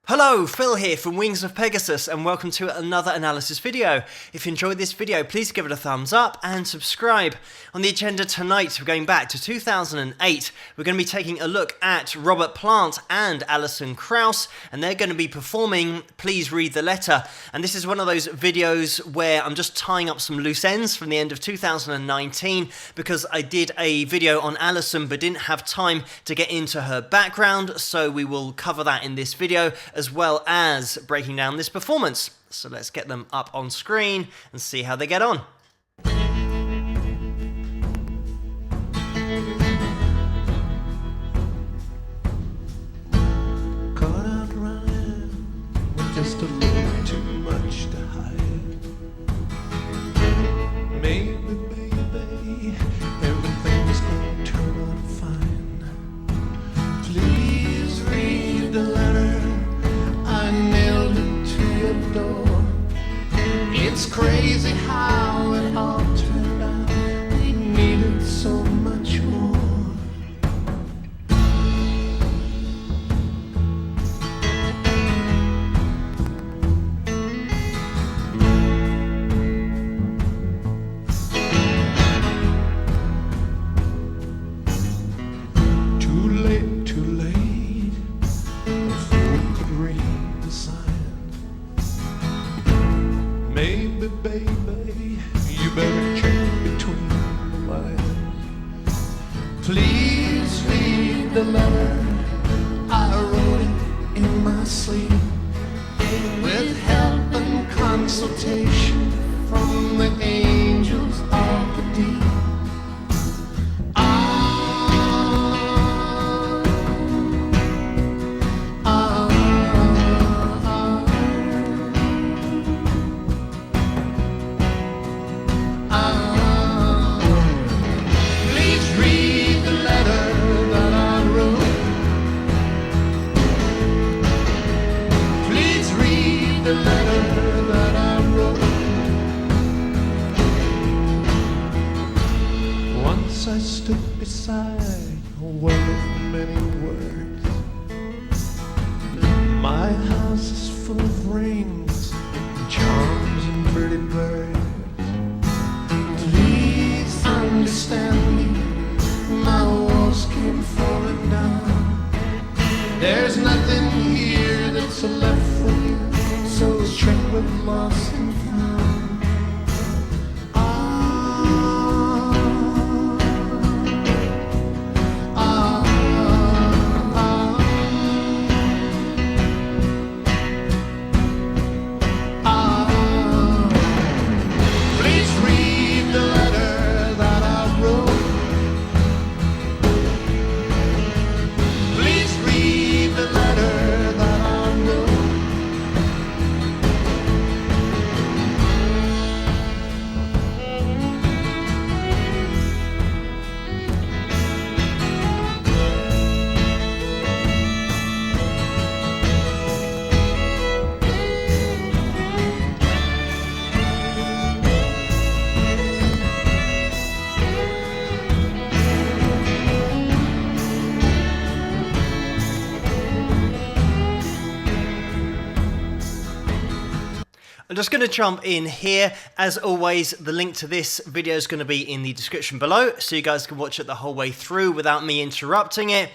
Hello, Phil here from Wings of Pegasus and welcome to another analysis video. If you enjoyed this video, please give it a thumbs up and subscribe. On the agenda tonight, we're going back to 2008. We're going to be taking a look at Robert Plant and Alison Krauss, and they're going to be performing Please Read the Letter. And this is one of those videos where I'm just tying up some loose ends from the end of 2019 because I did a video on Alison but didn't have time to get into her background, so we will cover that in this video, as well as breaking down this performance. So let's get them up on screen and see how they get on. Caught out running with just a little too much to hide. Maybe, baby, everything's gonna turn out fine. Please read the letter I nailed it to your door. It's crazy how it all turned out. We needed so much more. Too late, too late. A fool could read the sign. Maybe, baby, you better check between the lines. Please read the letter I wrote it in my sleep, with help and consultation from the angels of the deep. Please read the letter that I wrote. Please read the letter that I wrote. Once I stood beside a well of many words. My house is full of rings, and charms, and pretty birds. Please understand me, my walls came falling down. There's nothing here that's left for you, so straight with lost and found. Please read the letter that I wrote. Please read the letter that I wrote. I'm just going to jump in here. As always, the link to this video is going to be in the description below, so you guys can watch it the whole way through without me interrupting it.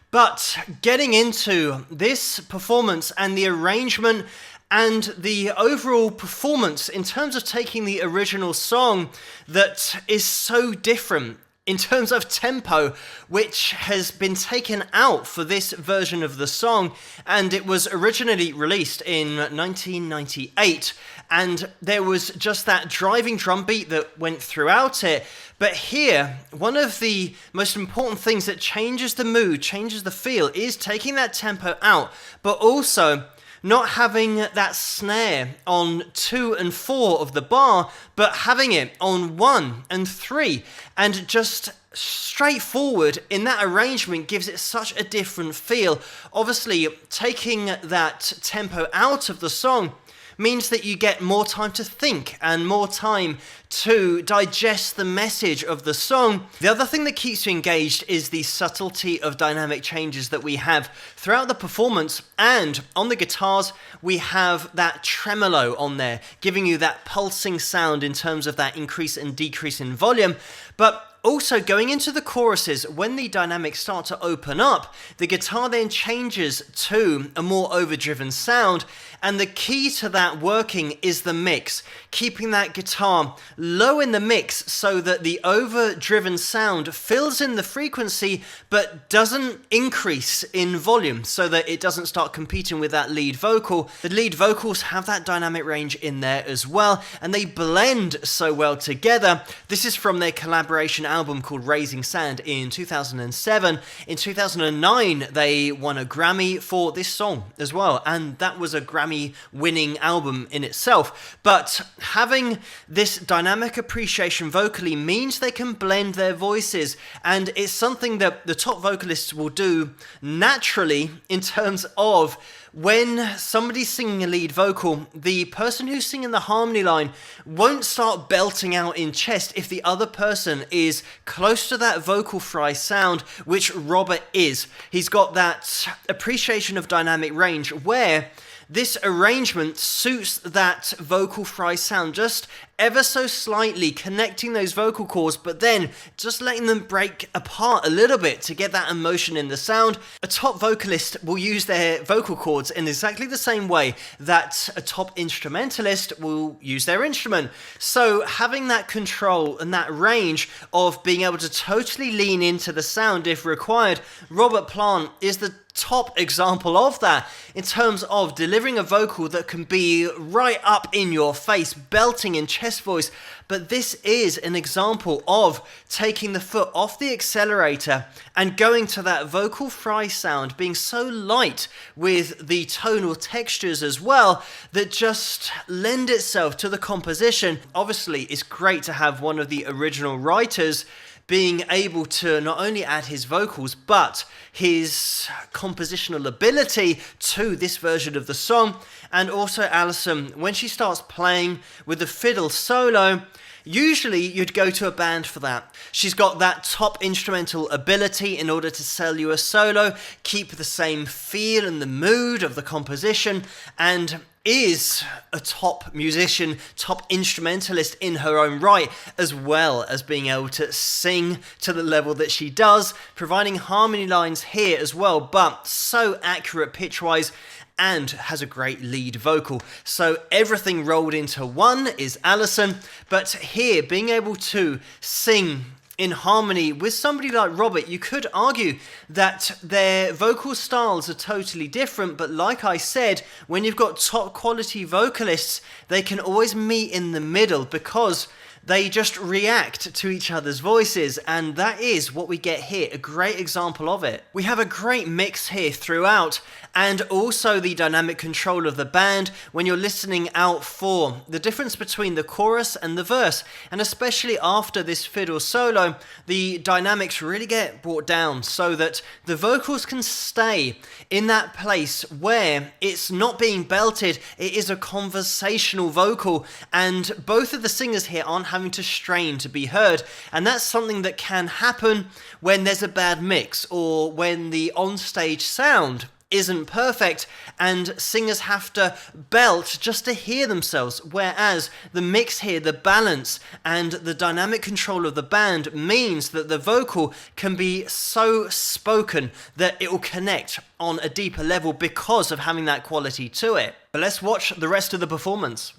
But getting into this performance and the arrangement and the overall performance in terms of taking the original song that is so different in terms of tempo, which has been taken out for this version of the song, and it was originally released in 1998, and there was just that driving drum beat that went throughout it. But here, one of the most important things that changes the mood, changes the feel, is taking that tempo out, but also not having that snare on 2 and 4 of the bar, but having it on 1 and 3, and just straightforward in that arrangement gives it such a different feel. Obviously, taking that tempo out of the song means that you get more time to think and more time to digest the message of the song. The other thing that keeps you engaged is the subtlety of dynamic changes that we have throughout the performance, and on the guitars we have that tremolo on there, giving you that pulsing sound in terms of that increase and decrease in volume. But also, going into the choruses, when the dynamics start to open up, the guitar then changes to a more overdriven sound, and the key to that working is the mix, keeping that guitar low in the mix so that the overdriven sound fills in the frequency but doesn't increase in volume, so that it doesn't start competing with that lead vocal. The lead vocals have that dynamic range in there as well, and they blend so well together. This is from their collaboration album called Raising Sand in 2007. In 2009, they won a Grammy for this song as well, and that was a Grammy-winning album in itself. But having this dynamic appreciation vocally means they can blend their voices, and it's something that the top vocalists will do naturally in terms of when somebody's singing a lead vocal, the person who's singing the harmony line won't start belting out in chest if the other person is close to that vocal fry sound, which Robert is. He's got that appreciation of dynamic range where this arrangement suits that vocal fry sound just ever so slightly, connecting those vocal cords, but then just letting them break apart a little bit to get that emotion in the sound. A top vocalist will use their vocal cords in exactly the same way that a top instrumentalist will use their instrument. So having that control and that range of being able to totally lean into the sound if required, Robert Plant is the top example of that in terms of delivering a vocal that can be right up in your face, belting in chest voice. But this is an example of taking the foot off the accelerator and going to that vocal fry sound, being so light with the tonal textures as well that just lend itself to the composition. Obviously, it's great to have one of the original writers being able to not only add his vocals, but his compositional ability to this version of the song. And also Alison, when she starts playing with the fiddle solo, usually you'd go to a band for that. She's got that top instrumental ability in order to sell you a solo, keep the same feel and the mood of the composition, and is a top musician, top instrumentalist in her own right, as well as being able to sing to the level that she does, providing harmony lines here as well, but so accurate pitch-wise, and has a great lead vocal. So everything rolled into one is Alison, but here being able to sing in harmony with somebody like Robert, you could argue that their vocal styles are totally different, but like I said, when you've got top quality vocalists, they can always meet in the middle because they just react to each other's voices, and that is what we get here, a great example of it. We have a great mix here throughout, and also the dynamic control of the band when you're listening out for the difference between the chorus and the verse, and especially after this fiddle solo, the dynamics really get brought down so that the vocals can stay in that place where it's not being belted, it is a conversational vocal, and both of the singers here aren't having to strain to be heard, and that's something that can happen when there's a bad mix or when the onstage sound isn't perfect and singers have to belt just to hear themselves, whereas the mix here, the balance and the dynamic control of the band means that the vocal can be so spoken that it will connect on a deeper level because of having that quality to it. But let's watch the rest of the performance.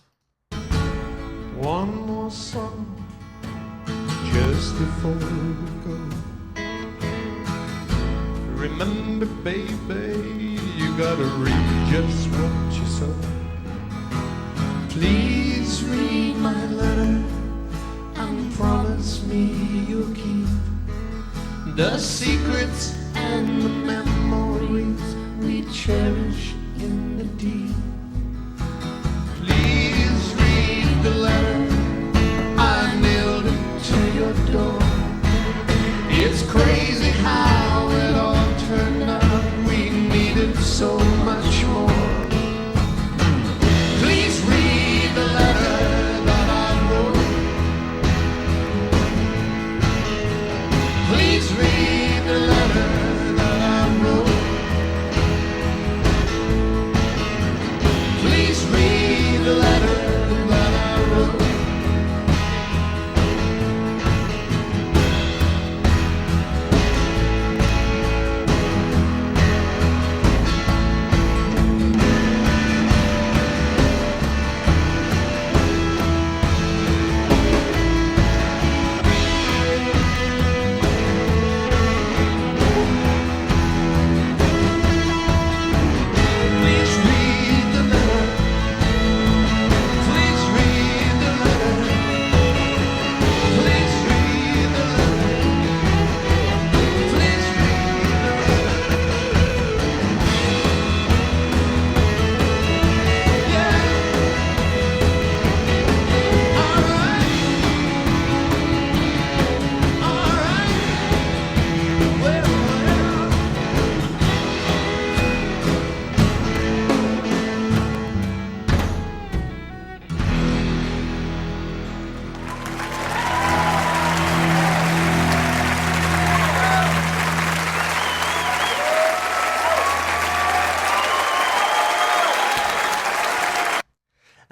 One more song just before we go. Remember, baby, you gotta reap just what you sow. Please read my letter and promise me you'll keep the secrets and the memories we cherish in the deep. Please read the letter I nailed it to your door. It's crazy how it all turned out. We needed so much more. Please read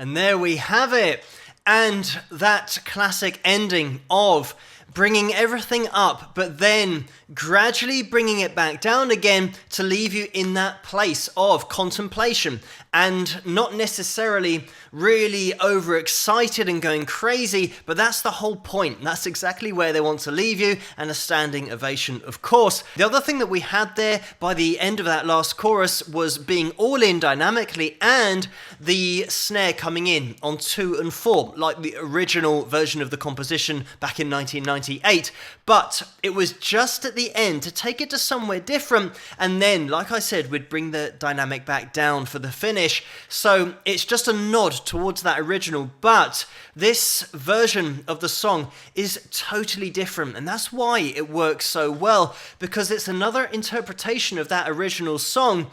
And there we have it. And that classic ending of bringing everything up, but then gradually bringing it back down again to leave you in that place of contemplation and not necessarily really overexcited and going crazy, but that's the whole point. That's exactly where they want to leave you, and a standing ovation, of course. The other thing that we had there by the end of that last chorus was being all in dynamically and the snare coming in on 2 and 4, like the original version of the composition back in 1998. But it was just at the end to take it to somewhere different, and then, like I said, we'd bring the dynamic back down for the finish. So it's just a nod towards that original, but this version of the song is totally different, and that's why it works so well, because it's another interpretation of that original song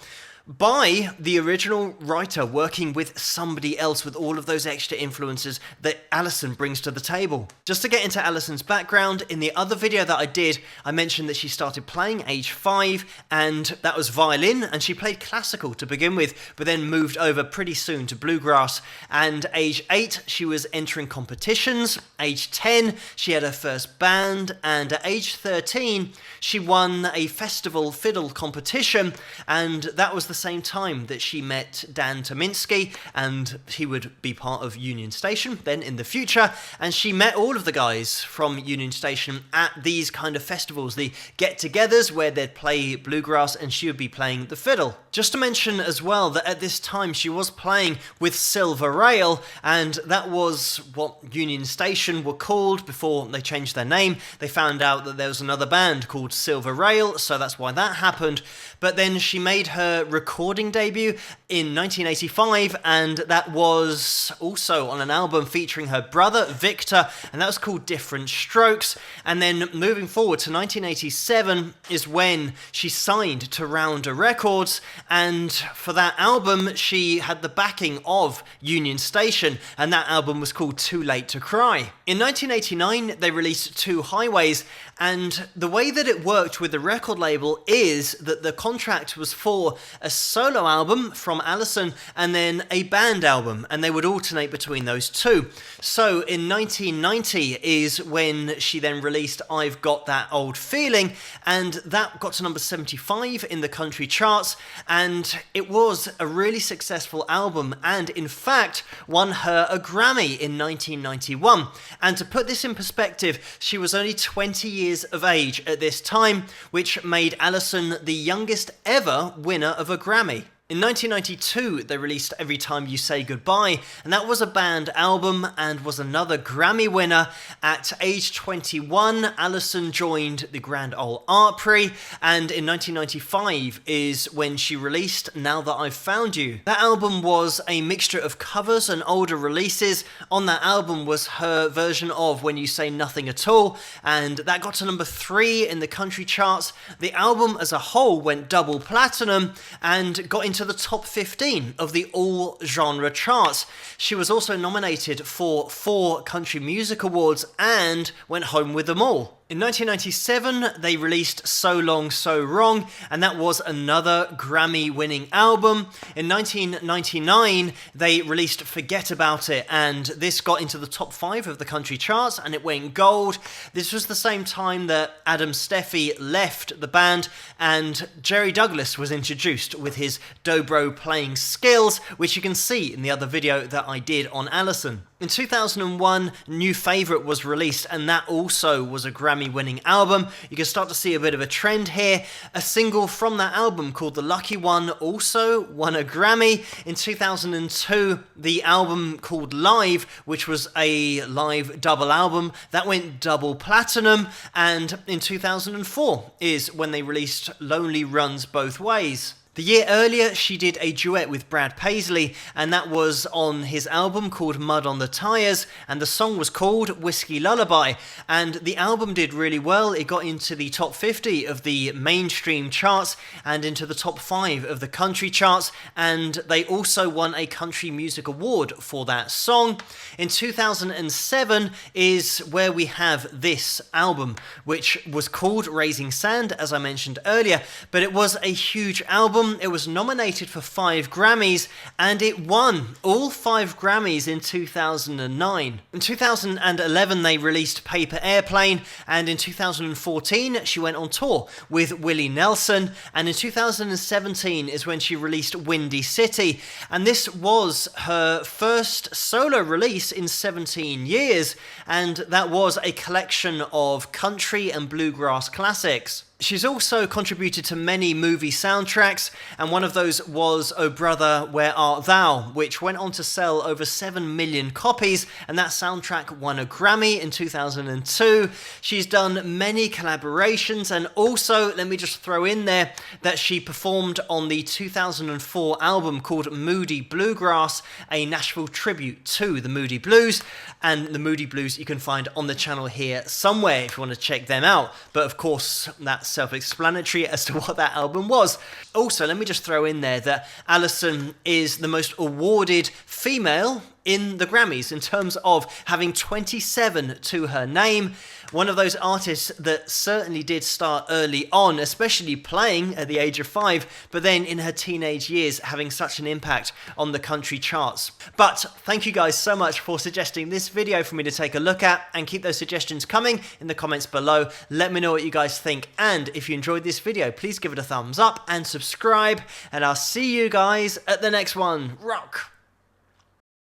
by the original writer working with somebody else with all of those extra influences that Alison brings to the table. Just to get into Alison's background, in the other video that I did, I mentioned that she started playing age 5, and that was violin, and she played classical to begin with, but then moved over pretty soon to bluegrass. And age 8, she was entering competitions. Age 10, she had her first band, and at age 13, she won a festival fiddle competition, and that was the same time that she met Dan Tominski, and he would be part of Union Station then in the future, and she met all of the guys from Union Station at these kind of festivals, the get-togethers where they'd play bluegrass and she would be playing the fiddle. Just to mention as well that at this time she was playing with Silver Rail, and that was what Union Station were called before they changed their name. They found out that there was another band called Silver Rail, so that's why that happened. But then she made her recording debut in 1985, and that was also on an album featuring her brother Victor, and that was called Different Strokes. And then moving forward to 1987 is when she signed to Rounder Records, and for that album she had the backing of Union Station, and that album was called Too Late to Cry. In 1989 they released Two Highways, and the way that it worked with the record label is that the contract was for a solo album from Alison and then a band album, and they would alternate between those two. So in 1990 is when she then released I've Got That Old Feeling, and that got to number 75 in the country charts, and it was a really successful album, and in fact won her a Grammy in 1991. And to put this in perspective, she was only 20 years of age at this time, which made Alison the youngest ever winner of a Grammy. In 1992, they released Every Time You Say Goodbye, and that was a band album and was another Grammy winner. At age 21, Alison joined the Grand Ole Opry, and in 1995 is when she released Now That I've Found You. That album was a mixture of covers and older releases. On that album was her version of When You Say Nothing at All, and that got to number 3 in the country charts. The album as a whole went double platinum and got into the top 15 of the all genre charts. She was also nominated for 4 country music awards and went home with them all. In 1997, they released So Long, So Wrong, and that was another Grammy-winning album. In 1999, they released Forget About It, and this got into the top 5 of the country charts, and it went gold. This was the same time that Adam Steffi left the band, and Jerry Douglas was introduced with his dobro playing skills, which you can see in the other video that I did on Alison. In 2001, New Favourite was released, and that also was a Grammy-winning album. You can start to see a bit of a trend here. A single from that album called The Lucky One also won a Grammy. In 2002, the album called Live, which was a live double album, that went double platinum. And in 2004 is when they released Lonely Runs Both Ways. The year earlier, she did a duet with Brad Paisley, and that was on his album called Mud on the Tires, and the song was called Whiskey Lullaby, and the album did really well. It got into the top 50 of the mainstream charts and into the top 5 of the country charts, and they also won a Country Music Award for that song. In 2007 is where we have this album, which was called Raising Sand, as I mentioned earlier, but it was a huge album. album, it was nominated for 5 Grammys, and it won all 5 Grammys in 2009. In 2011, they released Paper Airplane, and in 2014, she went on tour with Willie Nelson, and in 2017 is when she released Windy City, and this was her first solo release in 17 years, and that was a collection of country and bluegrass classics. She's also contributed to many movie soundtracks, and one of those was Oh Brother, Where Art Thou, which went on to sell over 7 million copies, and that soundtrack won a Grammy in 2002. She's done many collaborations, and also, let me just throw in there, that she performed on the 2004 album called Moody Bluegrass, a Nashville tribute to the Moody Blues, and the Moody Blues you can find on the channel here somewhere if you want to check them out, but of course, that's self-explanatory as to what that album was. Also, let me just throw in there that Alison is the most awarded female in the Grammys in terms of having 27 to her name. One of those artists that certainly did start early on, especially playing at the age of 5, but then in her teenage years having such an impact on the country charts. But thank you guys so much for suggesting this video for me to take a look at, and keep those suggestions coming in the comments below. Let me know what you guys think, and if you enjoyed this video, please give it a thumbs up and subscribe, and I'll see you guys at the next one. Rock!